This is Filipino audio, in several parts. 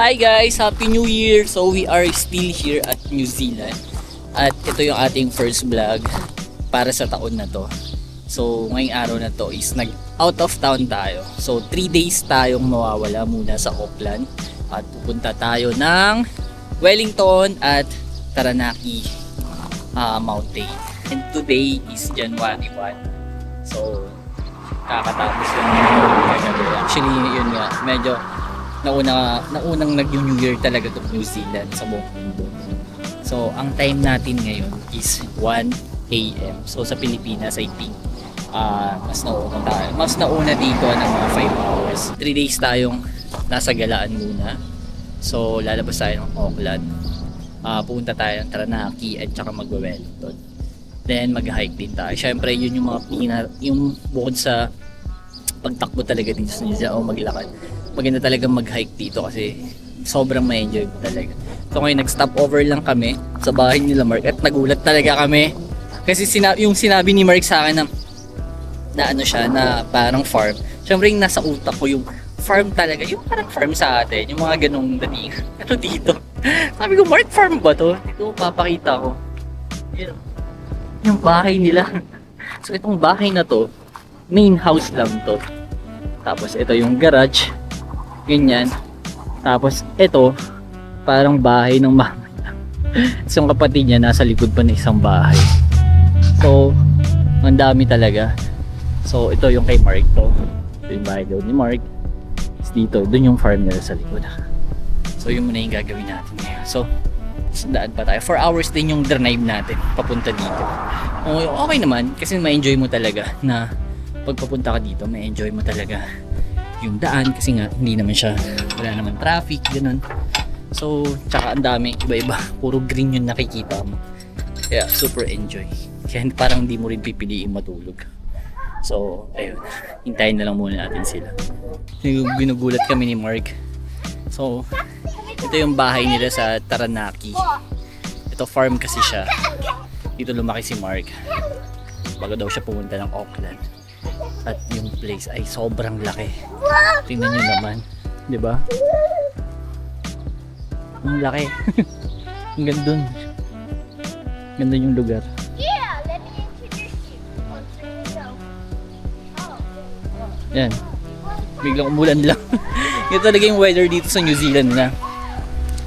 Hi guys! Happy New Year! So we are still here at New Zealand. At ito yung ating first vlog para sa taon na to. So ngayong araw na to is nag out of town tayo. So 3 days tayong mawawala muna sa Auckland. At pupunta tayo ng Wellington at Taranaki Mountain. And today is January 1. So kakatapos lang kagabi. Actually yun nga, medyo naunang nag-New Year talaga to New Zealand sa buong mundo. So ang time natin ngayon is 1 AM. So sa Pilipinas I think mas nauna dito ng mga 5 hours. 3 days tayong nasa galaan muna. So lalabas tayo ng Auckland. Pupunta tayo ng Taranaki at saka mag-Wellington. Then mag-hike din tayo. Syempre yun yung mga yung bukod sa pagtakbo talaga dito sa New Zealand o maglakad. Maganda talaga mag-hike dito kasi sobrang ma-enjoy mo talaga. So ngayon nag-stop over lang kami sa bahay nila Mark at nagulat talaga kami kasi yung sinabi ni Mark sa akin na ano siya, na parang farm. Syempre yung nasa utak ko yung farm talaga, yung parang farm sa atin, yung mga ganong dating. Ano dito? Sabi ko, Mark, farm ba to? Ito papakita ko. Yung bahay nila. So itong bahay na to, main house lang to. Tapos ito yung garage. Ganyan. Tapos ito, parang bahay ng mama niya. So yung kapatid niya nasa likod pa ng isang bahay. So, ang dami talaga. So ito yung kay Mark to. Ito yung bahay daw ni Mark. Tapos dito, dun yung farm nila sa likod. So yun muna yung gagawin natin ngayon. So, daan pa tayo. 4 hours din yung drive natin papunta dito. Okay naman kasi ma-enjoy mo talaga na pagpapunta ka dito, ma-enjoy mo talaga yung daan kasi nga hindi naman siya, wala naman traffic, ganun. So, tsaka ang dami, iba-iba, puro green yung nakikita mo. Kaya super enjoy. Kaya parang hindi mo rin pipiliin matulog. So, ayun, hintayin na lang muna natin sila. Binugulat kami ni Mark. So, ito yung bahay nila sa Taranaki. Ito farm kasi siya. Dito lumaki si Mark bago daw siya pumunta ng Auckland. At yung place ay sobrang laki. Tingnan nyo naman, di ba? Ang laki. Ang gandun. Ganda yung lugar. Yeah, let me introduce you. Yan. Biglang umulan lang. Ito talaga yung weather dito sa New Zealand na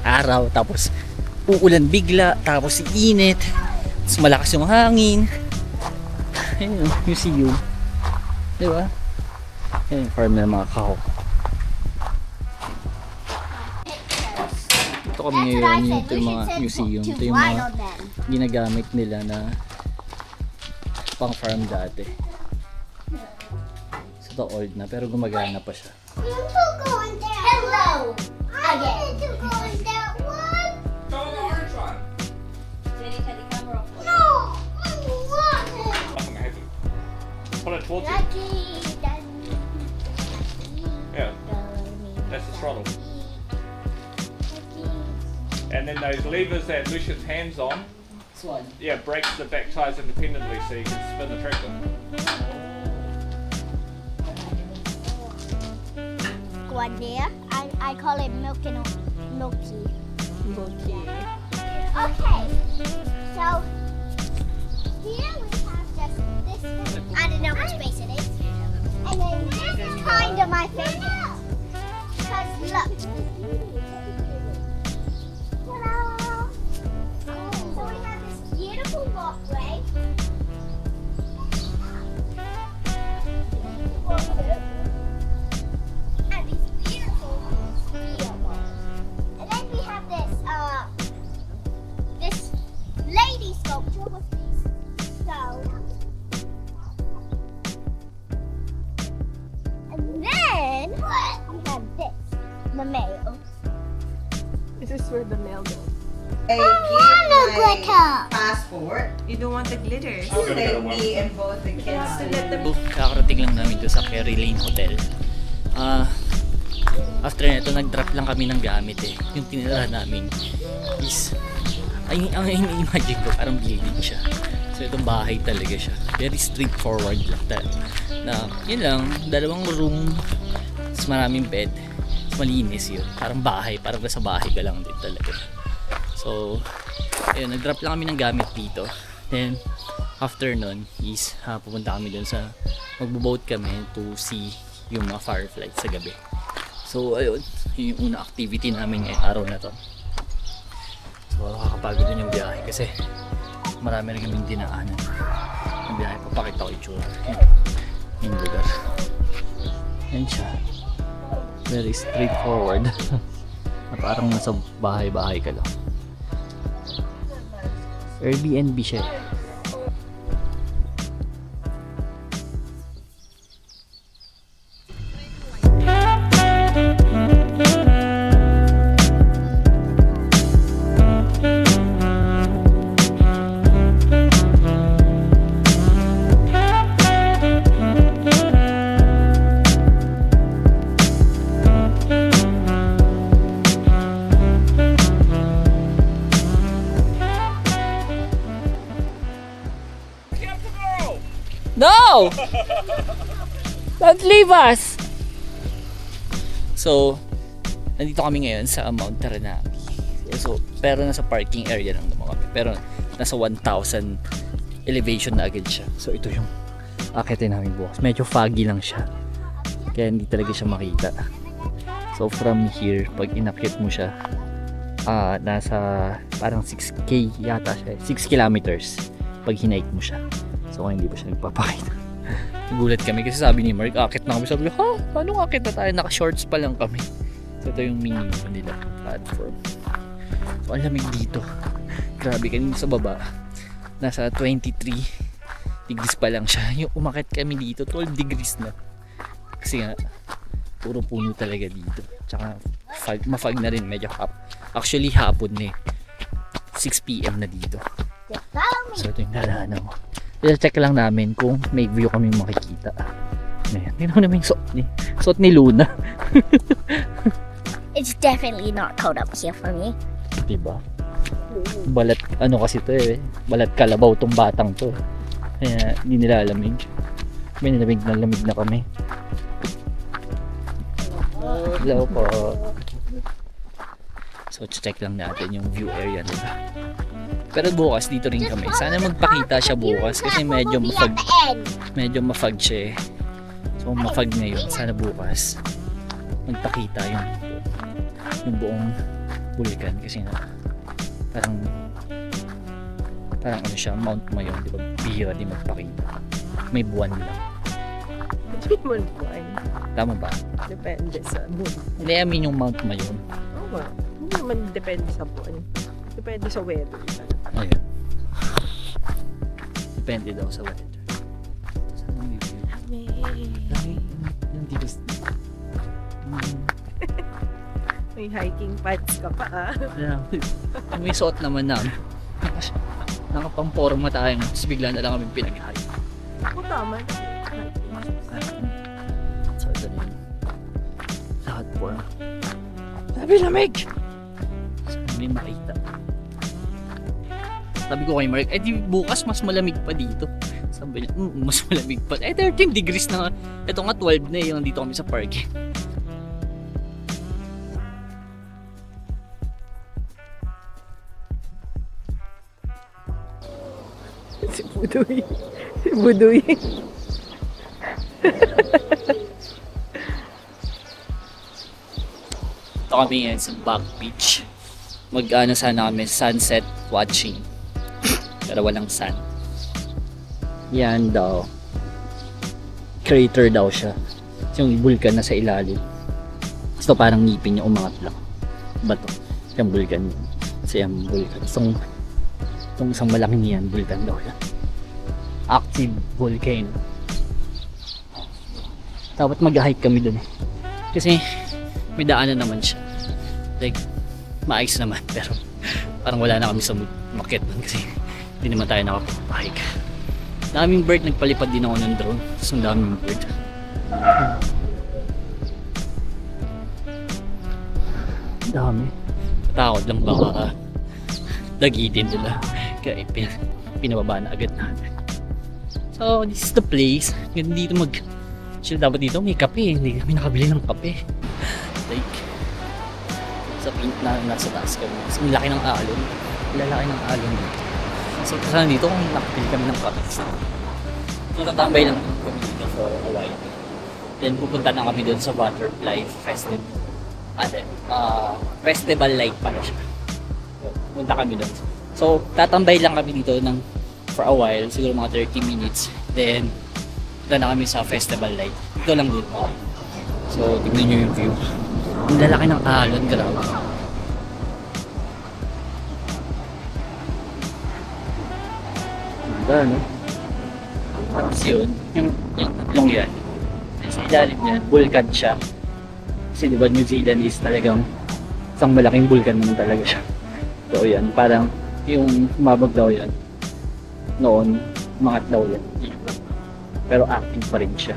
araw, tapos uulan bigla, tapos init, tapos malakas yung hangin. Ayun, you see you. Diba? Yan yung farm ng mga kahok. Ito kami ngayon, ito yung mga museum. Ito yung mga ginagamit nila na pang farm dati. So ito old na, pero gumagana pa siya. Hello! I wanted to go in that one. Go on the orange one. Jenny, turn the camera off. No! I want it! Nothing heavy. Put it towards you. Lucky, Yeah, that's the throttle. And then those levers that Lucian's hands on, This one. yeah, brakes the back tyres independently so you can spin the tractor. Go on there. I call it milky. Okay. So here we have just this one. I don't know which base it is. And then this is kind of my favorite. Because look. Ta-da! So we have this beautiful walkway. And these beautiful steel walls. And then we have this lady sculpture with these stones. And then we have this, the mail. This is where the mail goes. I I want a give my glitter. passport. You don't want the glitters. I'm gonna get Let a one. me and both the kids. To let them Kakarating lang namin to sa Kerry Lane Hotel. After nito nag-drop lang kami ng gamit eh. Yung tinira namin is ang imagine ko parang building siya. So itong bahay talaga siya. Very straightforward lang. Na yun lang, 2 room, mas maraming bed. malinis yun. Parang bahay, parang nasa bahay ka lang din talaga. So, ayun, nag-drop lang kami ng gamit dito. Then, after nun is pupunta kami dun sa, magbo-boat kami to see yung mga fireflies sa gabi. So, ayun, yun yung una activity namin ngayong araw na to. So, nakakapagod din yung biyahe kasi marami rin kaming dinaanan. Yung biyahe, papakita ko yung tsura. Yung lugar. Yan siya. Very straightforward. Na parang nasa bahay-bahay ka lang. Airbnb siya. No! Don't leave us! So, nandito kami ngayon sa Mount Taranaki. So, pero nasa parking area lang naman kami. Pero nasa 1,000 elevation na agad siya. So, ito yung akitin namin bukas. Medyo foggy lang siya. Kaya hindi talaga siya makita. So, from here, pag inakit mo siya, nasa parang 6K yata siya. 6 kilometers pag hinike mo siya. So, hindi pa siya nagpapakita. Nagulat kami kasi sabi ni Mark, akit na kami. Sabi ko, ha? Paano akit na tayo? Naka-shorts pa lang kami. So, ito yung minimum nila platform. So, ang lamig dito. Grabe, kanina sa baba. Nasa 23 degrees pa lang siya. Yung umakit kami dito, 12 degrees na. Kasi nga, puro puno talaga dito. Tsaka, mafag na rin. Medyo actually, hapon na eh. 6 PM na dito. So, ito yung dadaanan ko. I-check lang namin kung may view kami makikita. Ayan, tingnan mo namin yung suot ni Luna. It's definitely not cold up here for me. Diba? Balat, ano kasi to eh. Balat kalabaw tong batang to. Kaya hindi nila alamig. May lamig na kami. Hello po. So, check lang natin yung view area nila. Pero bukas dito rin kami. Sana magpakita siya bukas kasi medyo mafag siya eh. So mafag ngayon. Sana bukas magpakita yung buong bulkan kasi nga parang ano siya, Mount Mayon, di ba? Bihira di magpakita. May buwan lang. Hindi mo buwan. Tama ba? Depende sa moon. Hindi, I mean yung Mount Mayon. Oo nga. Hindi naman depende sa buwan. Depende sa weather. Ayun. Depende daw sa weather. Saan ang view? Nandito. May hiking pants ka pa ah. May suot naman namin. Nakapamporma tayo. Tapos bigla na lang kami pinag-hike. O tama na. So ito na yun. Lahat form. Sabi lamig! Sabi makita. Sabi ko kay Mark, di bukas mas malamig pa dito. Sabi niya, mas malamig pa. 13 degrees na nga. Ito nga 12 na yung dito kami sa parking. Si Budoy. Si Budoy. Ito kami ngayon sa back beach. Mag-ano sana kami, sunset watching. Pero walang sun. Yan daw. Crater daw siya. Yung vulkan na sa ilalim. Ito parang ngipin niya umangat lang. Bato. Yung vulkan yun. Kasi yung vulkan. Itong isang malaking yan, vulkan daw yan. Active volcano. Dapat mag-hike kami dun eh. Kasi may daanan naman siya. Like, maayos naman. Pero parang wala na kami sa makit dun kasi hindi naman tayo nakapag-hike. Daming bird, nagpalipad din ako ng drone. Tapos ang daming bird. Dami. Takot lang baka dagitin nila. Kaya pinababa na agad natin. So, this is the place. Ganun dito chill dapat dito. May kape. Hindi kami nakabili ng kape. Like, sa pink na nasa taas kami. Kasi ang laki ng alon. Lalaki ng alon dito. So kasama dito kung nakapili kami ng comics. So tatambay lang kami dito for a while. Then pupunta na kami doon sa Butterfly Festival. Festival light pala siya. So, punta kami doon. So tatambay lang kami dito for a while, siguro mga 30 minutes. Then punta na kami sa festival light. Ito lang dito. So tignan nyo yung view. Ang lalaki ng alon, grabe. Ganda, no? Tapos yun, yung tatlong yan. Sa ilalim niyan, vulkan siya. Kasi diba New Zealand is talagang isang malaking vulkan naman talaga siya. So yan, parang yung umabag daw yan. Noon, umangat daw yan. Pero active pa rin siya.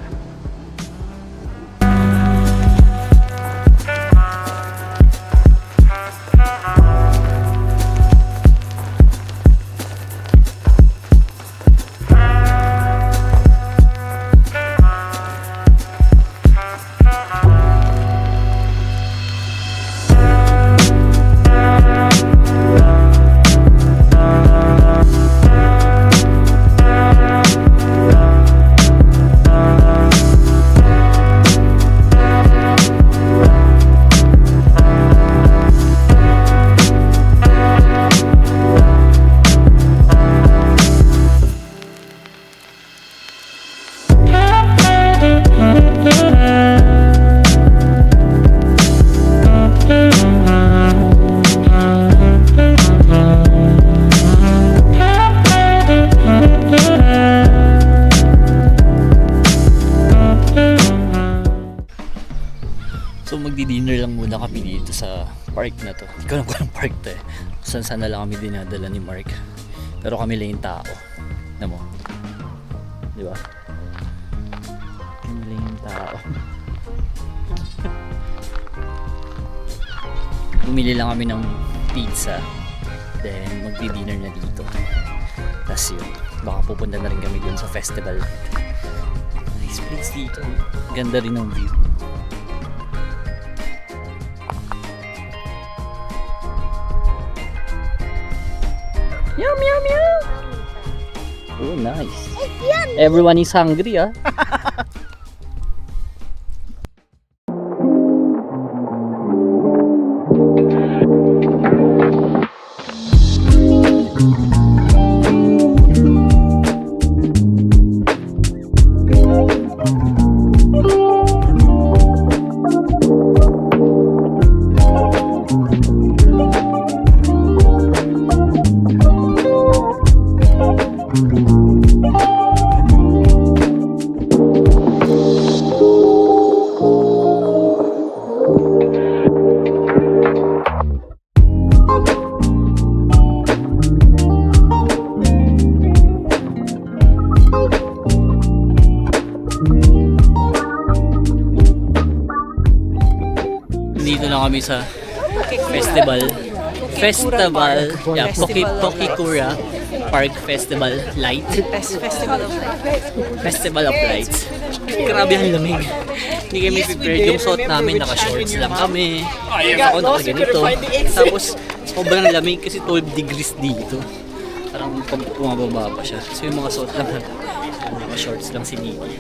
So magdi-dinner lang muna kami dito sa park na to. Hindi ko alam kung anong park to eh. Saan na lang kami dinadala ni Mark. Pero kami lang yung tao. Alam mo? Di ba? Kami lang yung tao. Bumili lang kami ng pizza. Then magdi-dinner na dito. Tapos yun. Baka pupunta na rin kami dun sa festival. Nice place dito. Ganda rin ng view. Yum, yum, yum! Oh, nice. Everyone is hungry, ah. Dito na kami sa festival. Yeah, Pokekura Park Festival Light. Festival of Lights. Grabe ang lamig. Hindi kami prepared. Yung suot namin, naka-shorts lang kami. Ako naka-ganito. Tapos, sobrang lamig kasi 12 degrees dito. Parang pumababa pa siya. So yung mga suot lang, naka-shorts lang si Niki.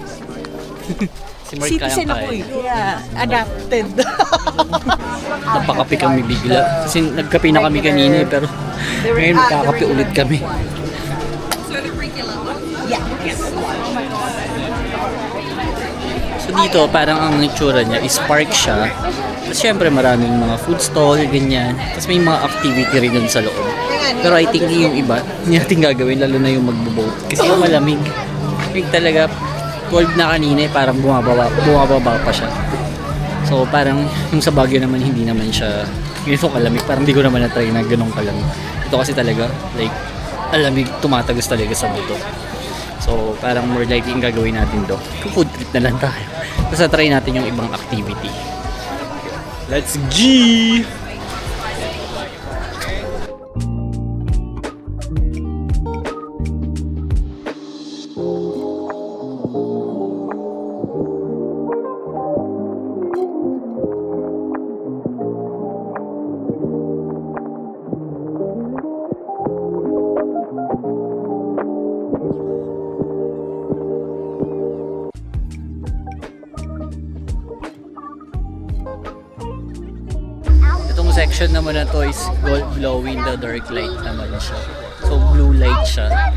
Si Mark kayang-kaya. Yeah, adapted. Napakape kami bigla. Kasi nagkape na kami kanina eh, pero ngayon magkakape ulit kami. So dito parang ang itsura niya is park siya. Tapos syempre maraming mga food stall, ganyan. Tapos may mga activity rin dun sa loob. Pero I think yung iba, hindi natin gagawin, lalo na yung magbo-boat. Kasi yung malamig. Yung talaga 12 na kanina eh, parang bumababa pa siya. So parang yung sa Baguio naman hindi naman siya ganito kalamig. Parang hindi ko naman na-try na ganong kalamig. Ito kasi talaga like alamig, tumatagos talaga sa buto. So parang more likely yung gagawin natin do. Food trip na lang tayo. Tapos try natin yung ibang activity. Let's go! section naman na to is gold glow in the dark light naman siya. So blue light siya.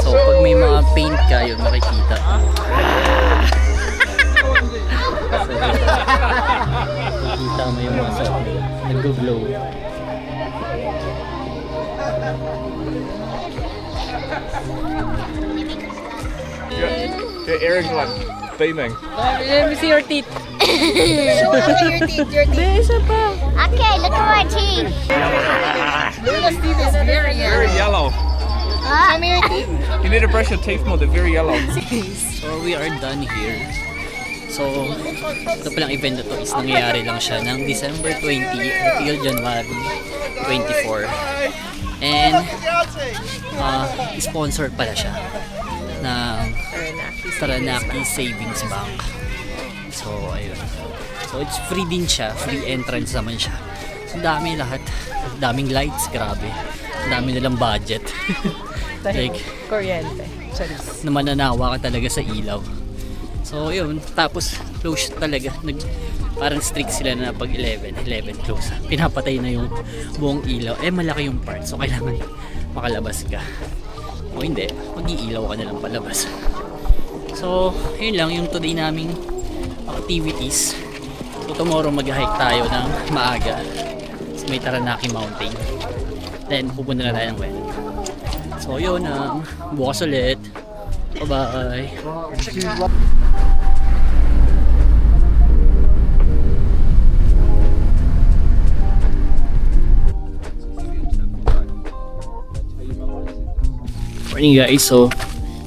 So pag may mga paint ka, yun makikita. So, makikita mo yung mga sa nag-glow. Your earring like beaming. Let me see your teeth. Show me your teeth, your teeth. Be, isa pa. Okay, look at my teeth. Luna's teeth is very Very yellow. Huh? Show me your teeth. You need to brush your teeth more. They're very yellow. So we are done here. So ito palang event na to is nangyayari lang siya ng December 20 until January 24. And sponsor pala siya ng Taranaki Savings Bank. So ayun. So it's free din siya, free entrance naman siya. So dami lahat, daming lights, grabe. Dami nilang budget. Like Kuryente. Charis. na mananawa ka talaga sa ilaw. So yun, tapos close talaga. Parang strict sila na pag 11 close. Pinapatay na yung buong ilaw. Eh malaki yung part, so kailangan makalabas ka. O hindi, mag-iilaw ka na lang palabas. So yun lang yung today naming activities. So tomorrow mag-hike tayo ng maaga sa may Taranaki Mountain. Then pupunta na tayo ng well. So yun, bukas ulit. Bye-bye. Morning guys, so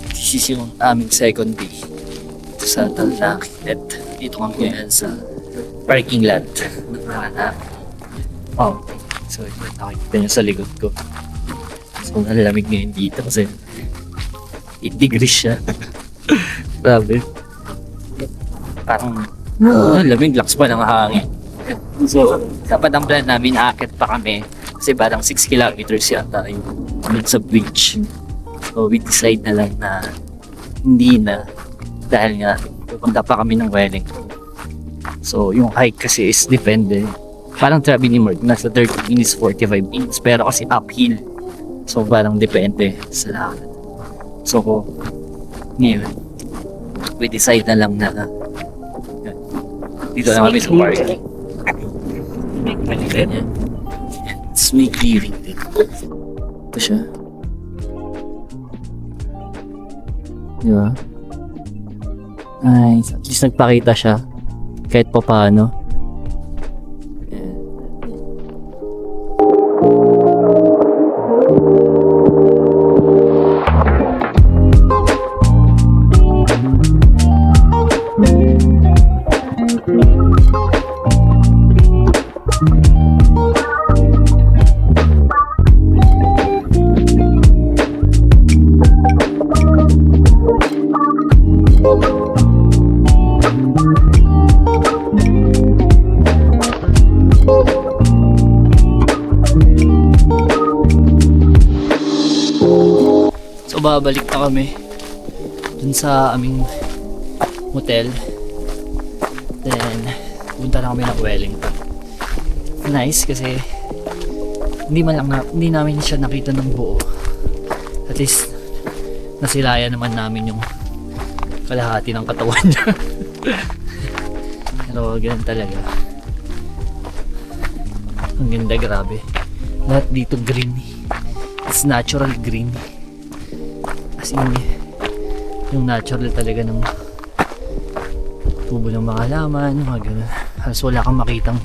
this is yung aming second day dito sa Taranaki. Dito kami ngayon sa parking lot ng Taranaki Mountain. So yun, nakikita nyo sa likod ko. So nalamig ngayon dito kasi 8 degrees siya. Grabe. Parang lamig, lakas pa ng hangin. So dapat ang plan namin, aakit pa kami kasi parang 6 kilometers yata yung sa beach. So we decide na lang na hindi na dahil nga pupunta pa kami ng Wellington. So yung hike kasi is depende. Parang sabi ni Mark, nasa 30 minutes, 45 minutes, pero kasi uphill. So parang depende sa lakad. So ngayon, we decide na lang na dito na kami sa parking. It's me clearing din. Ito siya. Diba? Nice. At least nagpakita siya kahit pa paano. So babalik na kami dun sa aming hotel. Then punta na kami ng Wellington. Nice kasi hindi namin siya nakita ng buo. At least nasilayan naman namin yung kalahati ng katawan niya. Pero ganun talaga. Ang ganda, grabe. Lahat dito green. It's natural green. As in, yung natural talaga ng tubo ng mga halaman, mga ganun. Halos wala kang makitang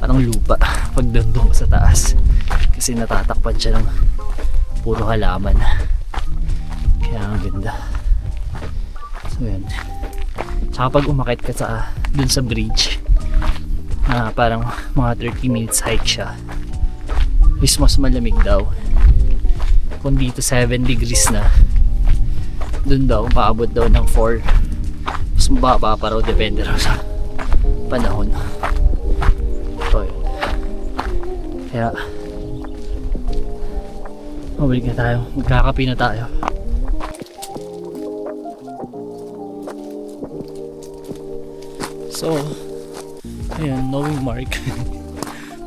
parang lupa pag doon sa taas. Kasi natatakpan siya ng puro halaman. Kaya ang ganda. So yun. Tsaka pag umakit ka sa dun sa bridge, parang mga 30 minutes hike siya. Is mas malamig daw. Kung dito 7 degrees na, dun daw paabot daw ng 4. Mas mababa pa raw, depende raw sa panahon. So yun. Kaya mabalik na tayo, magkakape na tayo. So ayun, knowing Mark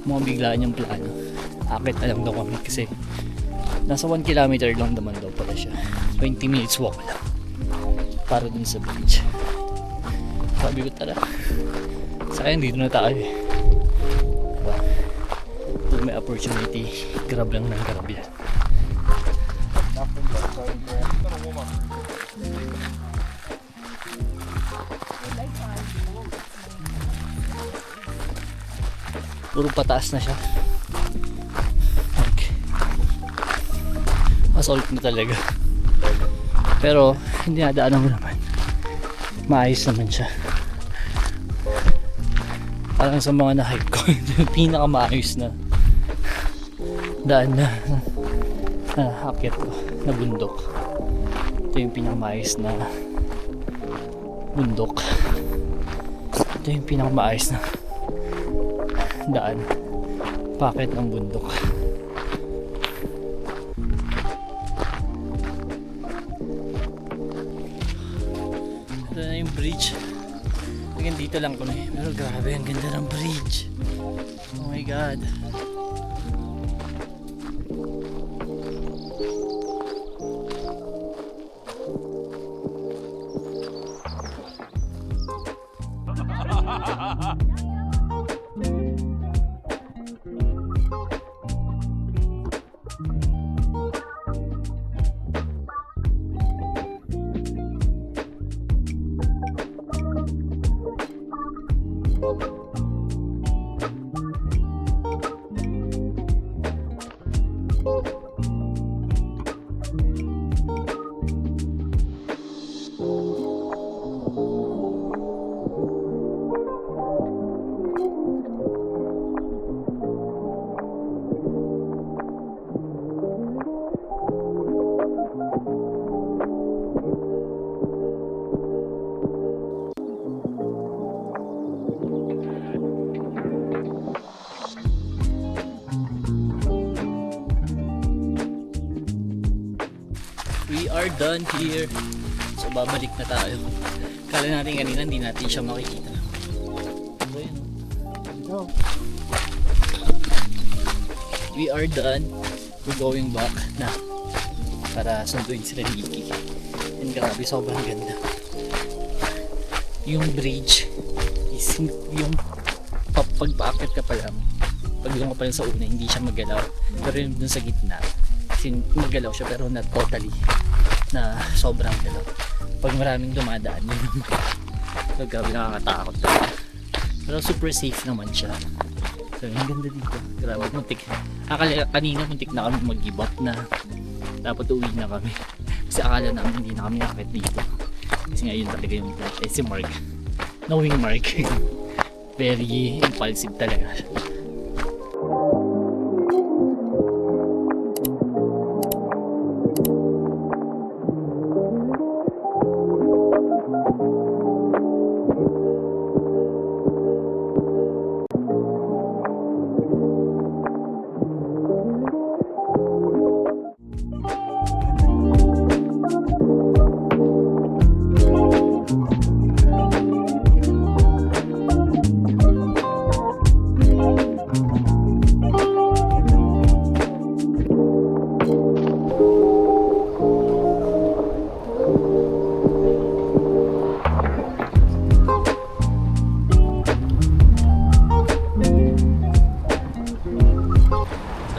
mga biglaan yung plano. Akit na lang daw kami kasi nasa 1 kilometer lang naman daw pala siya. 20 minutes walk lang para dun sa beach. Sabi ko tara, sayang dito na tayo eh. Diba? Kung may opportunity, grab lang ng grab yan. Puro pataas na siya. Okay. Assault na talaga. Pero hindi nadaanan mo naman. Maayos naman siya. Parang sa mga na-hike ko, yung pinakamaayos na daan na akyat ko na bundok. Ito yung pinakamaayos na bundok. Ito yung pinakamaayos na daan packet ng bundok. Ito na yung bridge. Hanggang dito lang kami, pero grabe ang ganda ng bridge. Oh my god. We are done here. So babalik na tayo. Kala natin kanina hindi natin siya makikita. So yun. Oh. We are done. We're going back na para sunduin sila ni Iki. And grabe, sobrang ganda. Yung bridge is yung pagpaakit ka pa lang. Pag doon ka pa lang sa una, hindi siya magalaw. Pero yung dun sa gitna, magalaw siya pero not totally na sobrang galaw. Pag maraming dumadaan yun so grabe, nakakatakot pero super safe naman siya. So yung ganda dito, grabe, muntik kanina muntik na kami mag-give up na dapat uwi na kami kasi akala namin hindi na kami nakakit dito kasi ngayon talaga yung si Mark, knowing Mark very impulsive talaga.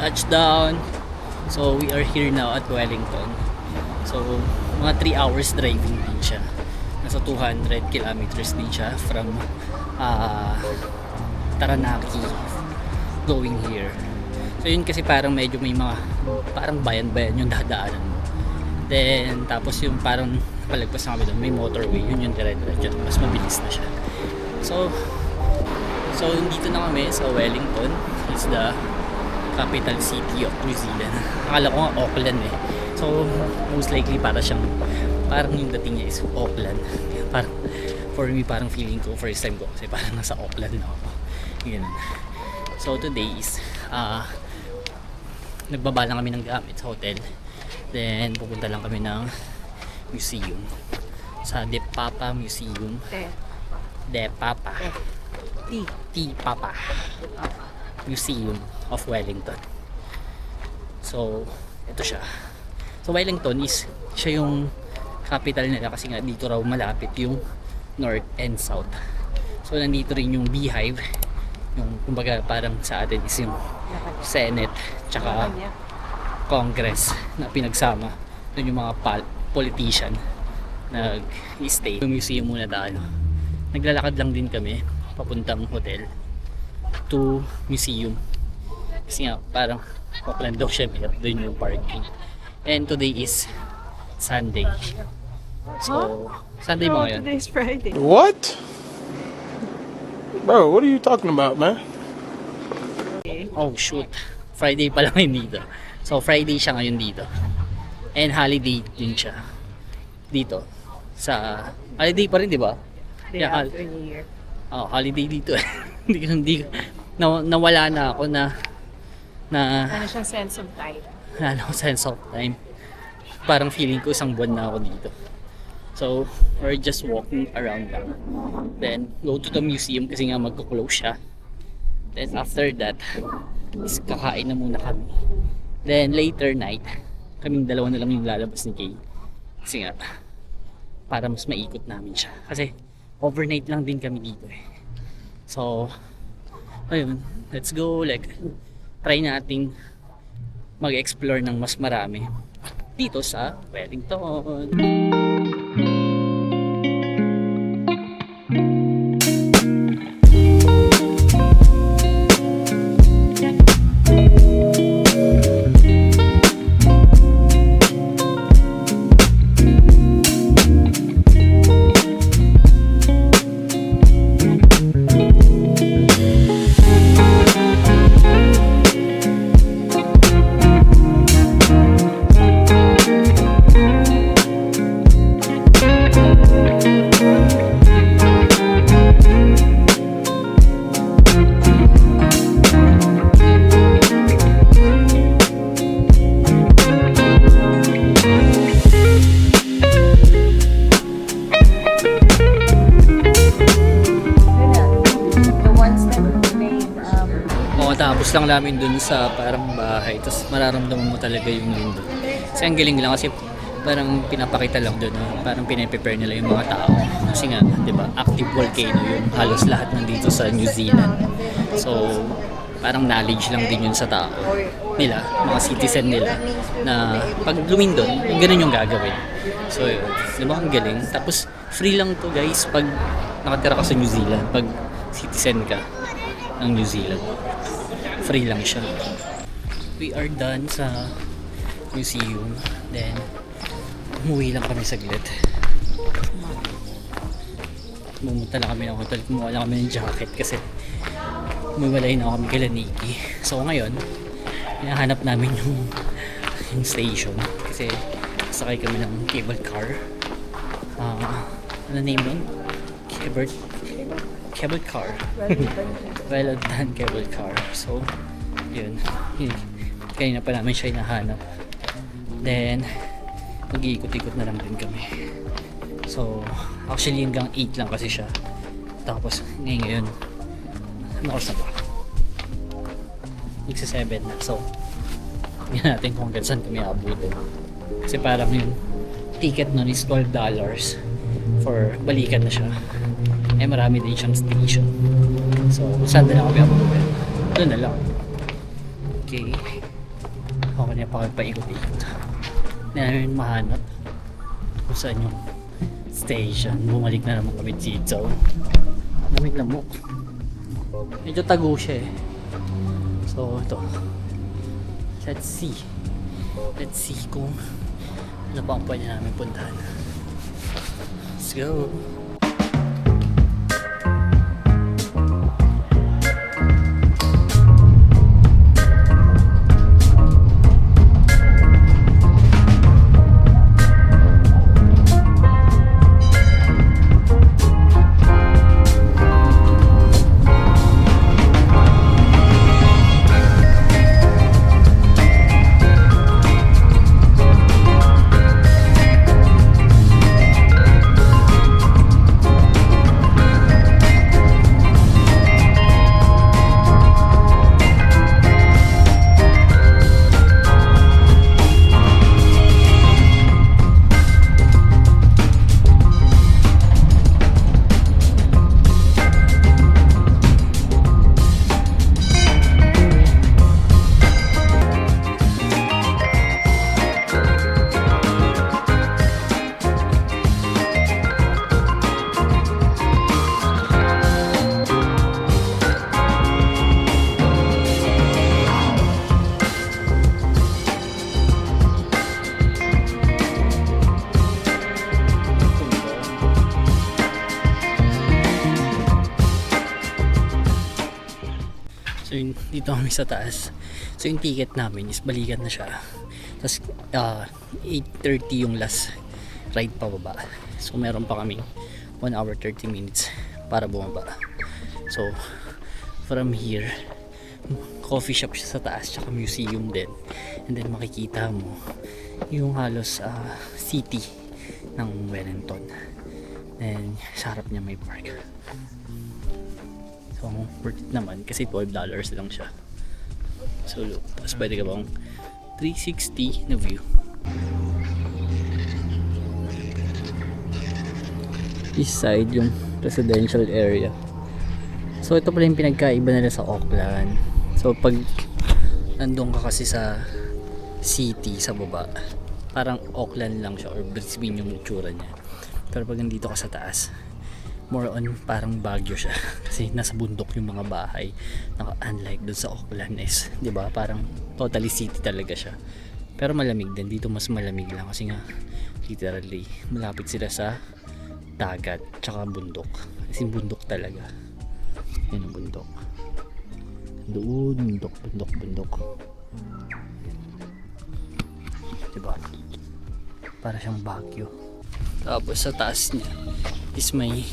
Touchdown. So we are here now at Wellington. So mga 3 hours driving din siya. Nasa 200 kilometers din siya from Taranaki going here. So yun kasi parang medyo may mga parang bayan-bayan yung dadaanan mo. Then tapos yung parang palagpas na kami doon, may motorway, yun yung dire-diretso, mas mabilis na siya. So dito na kami sa Wellington. It's the capital city of New Zealand. Akala ko nga Auckland eh. So most likely parang yung dating niya is Auckland. Parang for me, parang feeling ko first time ko kasi parang nasa Auckland na ako. Ganun. So today is nagbaba lang kami ng gamit sa hotel. Then pupunta lang kami ng museum. Sa De Papa Museum. De Papa. T Papa. Museum of Wellington. So, ito siya. So, Wellington is siya yung capital nila kasi nga dito raw malapit yung north and south. So, nandito rin yung beehive. Yung, kumbaga, parang sa atin is yung Senate tsaka Congress na pinagsama. Doon yung mga politician nag-stay. Yung museum muna tayo. Naglalakad lang din kami papuntang hotel to museum. Kasi nga, parang Auckland daw siya, doon yung parking. And today is Sunday. So, Sunday mo ngayon. Today's Friday. What? Bro, what are you talking about, man? Oh shoot, Friday pa lang yun dito. So, Friday siya ngayon dito. And holiday din siya dito. Sa, holiday pa rin, di ba? Day Yeah, after New Year. Oh, holiday dito. hindi nawala na ako na Ano siyang sense of time? wala na ako sense of time. Parang feeling ko isang buwan na ako dito. So, we're just walking around lang. Then, go to the museum kasi nga magko-close siya. Then, after that, is kakain na muna kami. Then, later night, kaming dalawa na lang yung lalabas ni Kay. Kasi nga, para mas maikot namin siya. Kasi, overnight lang din kami dito eh. So, ayun, let's go. Like, try nating mag-explore ng mas marami dito sa Wellington. Tapos lang namin dun sa parang bahay, tapos mararamdaman mo talaga yung lindol. Kasi ang galing lang kasi parang pinapakita lang dun, parang pinaprepare nila yung mga tao. Kasi nga, di ba, active volcano yung halos lahat nandito sa New Zealand. So, parang knowledge lang din yun sa tao nila, mga citizen nila, na pag lumindol, yung ganun yung gagawin. So, yun, di ba, ang galing. Tapos, free lang to guys pag nakatira ka sa New Zealand, pag citizen ka ng New Zealand. Free lang siya. We are done sa museum. Then, umuwi lang kami saglit. Pumunta lang kami ng hotel. Kumuha lang kami ng jacket kasi umiwalay na kami kila Nikki. So ngayon, hinahanap namin yung station. Kasi sakay kami ng cable car. Ano name nun? Cable car. Wellington cable car. So, yun. Kanina pa namin siya hinahanap. Then, mag-iikot-ikot na lang din kami. So, actually hanggang 8 lang kasi siya. Tapos, ngayon, ano oras na ba? Magsa 7 na. So, tingnan natin kung hanggang saan kami abutin. Kasi parang yung ticket nun is $12 for balikan na siya. Eh marami din siyang station. So kung saan na lang kami abutin, doon na lang. Okay. Okay na pa paikot-ikot. Na namin mahanap kung saan yung station. Bumalik na naman kami dito. Lamig lamok. Medyo tago siya eh. So ito. Let's see. Let's see kung ano pa ang pwede namin puntahan. Let's go. dito kami sa taas. So yung ticket namin is balikan na siya. Tapos 8:30 yung last ride pa baba. So meron pa kami 1 hour 30 minutes para bumaba. So from here, coffee shop siya sa taas, tsaka museum din. And then makikita mo yung halos city ng Wellington. And sa harap niya may park. So worth it naman kasi $12 lang siya. So look, tapos pwede ka bang 360 na view. East side yung residential area. So ito pala yung pinagkaiba nila sa Auckland. So pag nandun ka kasi sa city sa baba, parang Auckland lang siya or Brisbane yung itsura niya. Pero pag nandito ka sa taas, more on parang Baguio siya kasi nasa bundok yung mga bahay. Unlike dun sa Auckland is, 'di ba? Parang totally city talaga siya. Pero malamig din dito, mas malamig lang kasi nga literally malapit sila sa dagat tsaka bundok. Kasi bundok talaga. Yan ang bundok. Doon, bundok. Diba? Para siyang Baguio. Tapos sa taas niya is may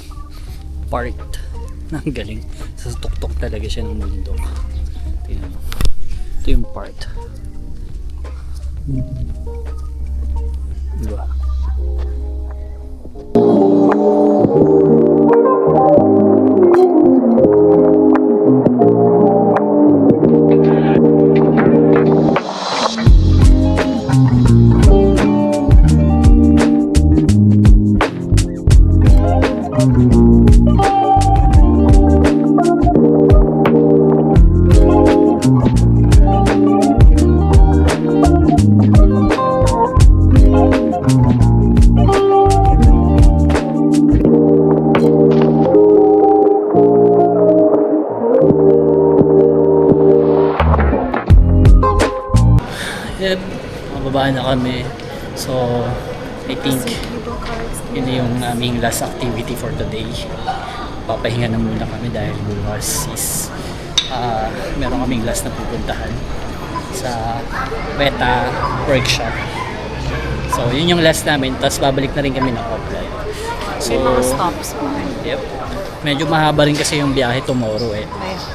part na ang galing. Sa tuktok talaga siya ng bundok. Tingnan mo. Ito yung part. Diba? Yep, mababa na kami. So, I think yun na yung aming last activity for today. Papahinga na muna kami dahil bukas is meron kaming last na pupuntahan sa Weta workshop. So, yun yung last namin. Tapos babalik na rin kami ng Auckland. So, May mga stops pa. Yep. Medyo mahaba rin kasi yung biyahe tomorrow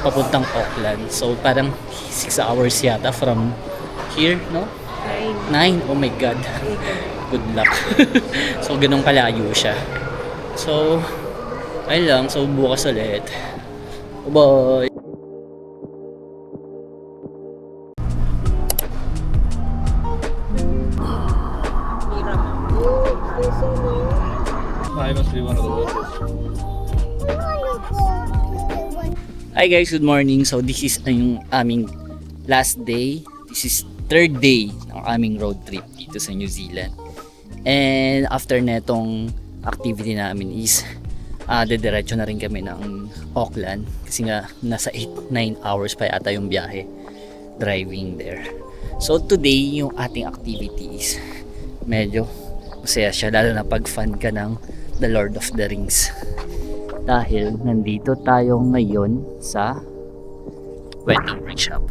papuntang Auckland. So, parang 6 hours yata from here, no? 9. Oh my God. Good luck. So, ganun kalayo siya. So, ayun lang. So, bukas ulit. Bye! I must be one of the workers. Hi guys, good morning. So, this is yung aming last day. This is third day ng aming road trip dito sa New Zealand. And after netong activity namin is dediretso na rin kami ng Auckland kasi nga nasa 8-9 hours pa yata yung biyahe driving there. So today yung ating activities medyo masaya siya, lalo na pag fan ka ng The Lord of the Rings dahil nandito tayo ngayon sa Weta Workshop.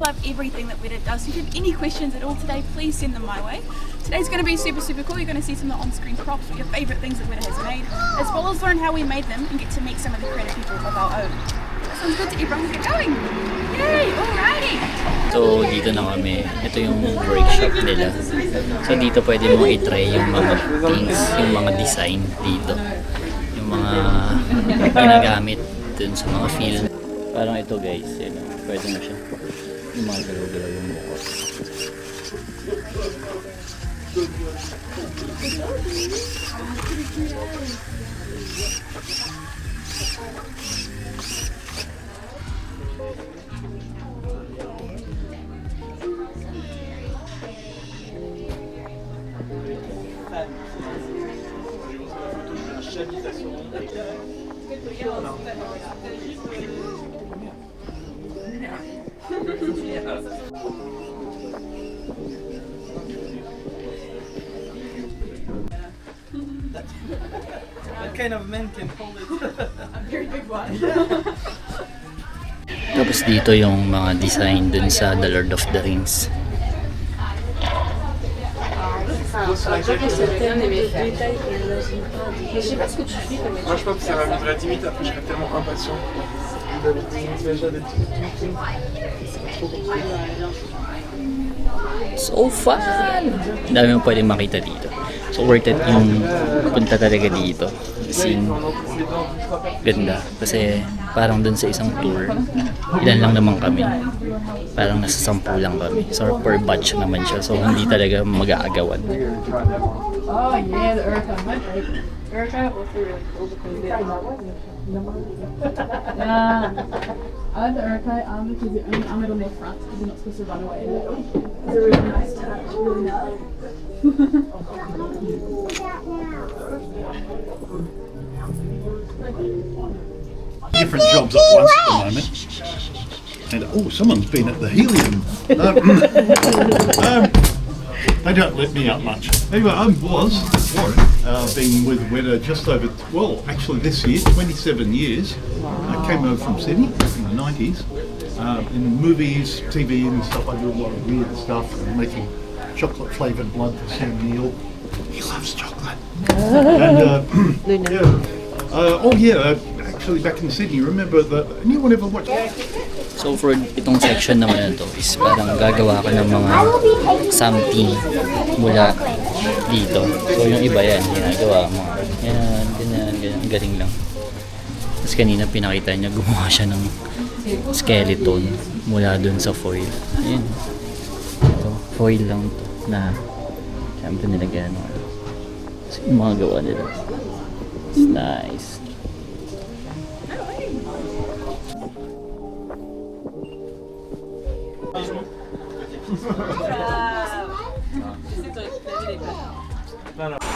Love everything that Weta does. If you have any questions at all today, please send them my way. Today's going to be super cool. You're going to see some of the on-screen props, your favourite things that Weta has made, as well as learn how we made them and get to meet some of the creative people of our own. That sounds good to everyone. Get going! Yay! Alrighty! So dito na kami. Ito yung workshop nila. So dito pwede mo i-try yung mga things, yung mga design dito. Yung mga ginagamit dun sa mga film. Parang ito guys, yun, pwede mo siya. Yung mga galaw-galaw yung buko. What kind of men can hold it? A very big one. Tapos dito yung mga design dun sa The Lord of the Rings. Moi je pense que ça m'amuserait limite, après je serais tellement impatient d'habiter une déjà des petits trucs. C'est trop compliqué. So fun! Ang dami mo pwedeng makita dito. So worth it yung punta talaga dito. Kasi ganda. Kasi parang dun sa isang tour, ilan lang naman kami. Parang nasa 10 lang kami. So per batch naman siya. So hindi talaga mag-aagawan. Oh yeah, the Urka. Urka was really cool because they I like the Urka because the only arm on their front because you're not supposed to run away. It's a really nice touch, really nice. Different jobs at once at the moment. And oh, someone's been at the helium. They don't let me out much. Anyway, I was Warren. Been with Weta just over, well, actually this year, 27 years. I came over from Sydney in the 90s. In movies, TV and stuff, I do a lot of weird stuff, making chocolate flavoured blood for Sam Neill. He loves chocolate. And actually back in Sydney, remember that anyone ever watched? So for itong section naman na to is parang gagawa ka ng mga something mula dito. So yung iba yan, ginagawa mo. Yan, ganyan, ganyan, galing lang. Tapos kanina pinakita niya, gumawa siya ng skeleton mula dun sa foil. Ayan. Ito, foil lang to na syempre nilagyan ng ano. So yung mga gawa nila. It's nice.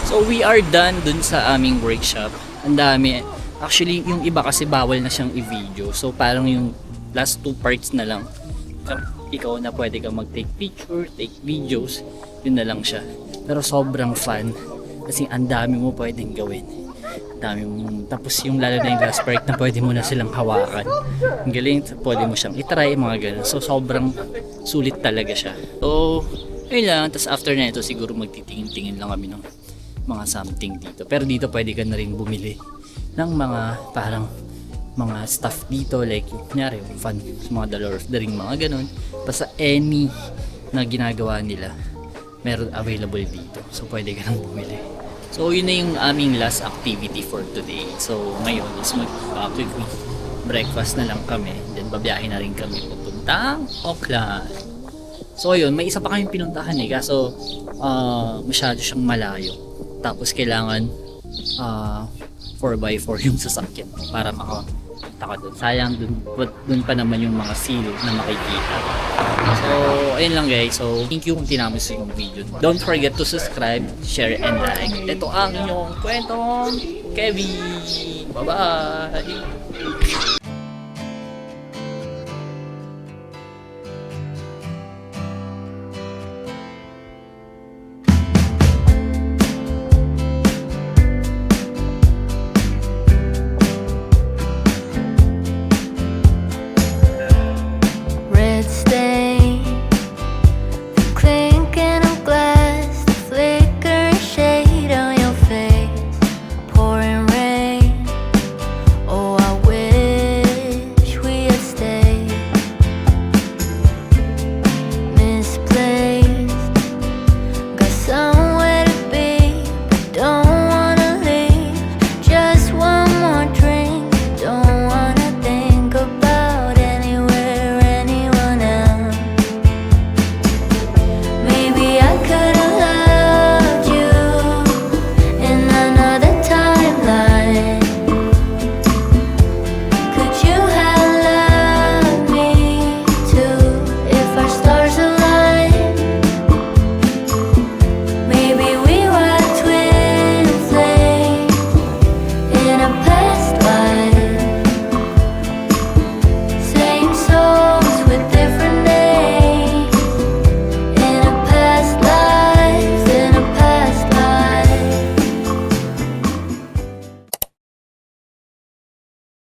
So we are done dun sa aming workshop. Ang dami. Actually, yung iba kasi bawal na siyang i-video. So parang yung last 2 parts na lang. Ikaw na pwede kang mag-take picture, take videos. Yun na lang siya. Pero sobrang fun. Kasi ang dami mo pwedeng gawin. Ang dami mo. Tapos yung lalo na yung last part na pwede mo na silang hawakan. Ang galing, pwede mo siyang itry, mga ganun. So sobrang sulit talaga siya. So, ayun lang. Tapos after na ito, siguro magtitingin-tingin lang kami ng mga something dito. Pero dito pwede ka na rin bumili ng mga parang mga stuff dito, like yung kunyari yung fun sa mga The Lord of the Rings, mga ganun. Basta any na ginagawa nila meron available dito, so pwede ka nang bumili. So yun na yung aming last activity for today. So ngayon is quick breakfast na lang kami, then babiyahin na rin kami papuntang Auckland. So ayun, may isa pa kaming pinuntahan kaso masyado siyang malayo. Tapos kailangan 4x4 yung sasakyan para makapunta ka dun. Sayang dun pa naman yung mga seal na makikita. So, ayun lang guys. So, thank you kung tinapos yung video. Don't forget to subscribe, share, and like. Ito ang inyong kwentong Kevin. Bye-bye!